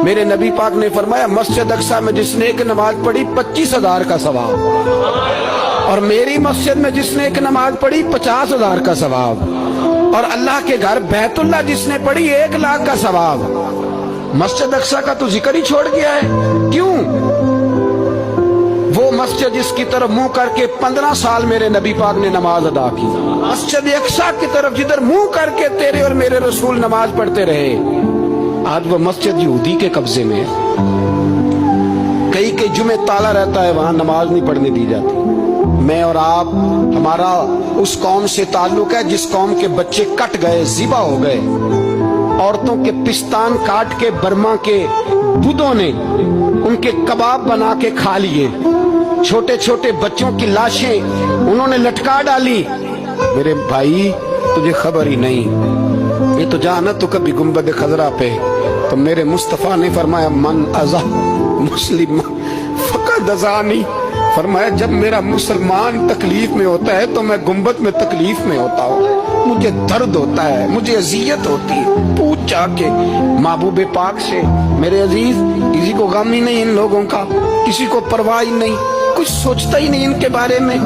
میرے نبی پاک نے فرمایا مسجد اقصی میں جس نے ایک نماز پڑھی 25,000 کا ثواب، اور میری مسجد میں جس نے ایک نماز پڑھی 50,000 کا ثواب، اور اللہ کے گھر بیت اللہ جس نے پڑھی 1,00,000 کا ثواب۔ مسجد اقصی کا تو ذکر ہی چھوڑ گیا ہے، کیوں؟ وہ مسجد جس کی طرف منہ کر کے 15 سال میرے نبی پاک نے نماز ادا کی، مسجد اقصی کی طرف جدھر منہ کر کے تیرے اور میرے رسول نماز پڑھتے رہے، آج وہ مسجد یہودی کے قبضے میں ہے۔ کئی جمعے تالا رہتا ہے، وہاں نماز نہیں پڑھنے دی جاتی۔ میں اور آپ، ہمارا اس قوم سے تعلق ہے جس قوم کے بچے کٹ گئے، ذبح ہو گئے، عورتوں کے پستان کاٹ کے برما کے بدھوں نے ان کے کباب بنا کے کھا لیے، چھوٹے چھوٹے بچوں کی لاشیں انہوں نے لٹکا ڈالی۔ میرے بھائی تجھے خبر ہی نہیں، یہ تو جانا تو کبھی گنبد خضرا پہ، تو میرے مصطفیٰ نے فرمایا من ازا مسلم فقد ازانی، فرمایا جب میرا مسلمان تکلیف میں ہوتا ہے تو میں گنبد میں تکلیف میں ہوتا ہوں، مجھے درد ہوتا ہے، مجھے اذیت ہوتی ہے۔ پوچھ جا کے محبوب پاک سے، میرے عزیز کسی کو غم ہی نہیں ان لوگوں کا، کسی کو پرواہ ہی نہیں، کچھ سوچتا ہی نہیں ان کے بارے میں۔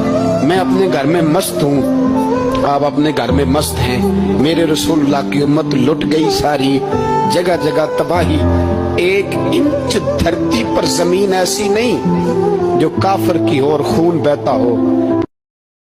میں اپنے گھر میں مست ہوں، آپ اپنے گھر میں مست ہیں۔ میرے رسول اللہ کی امت لٹ گئی ساری، جگہ جگہ تباہی، 1 انچ دھرتی پر زمین ایسی نہیں جو کافر کی ہو اور خون بہتا ہو۔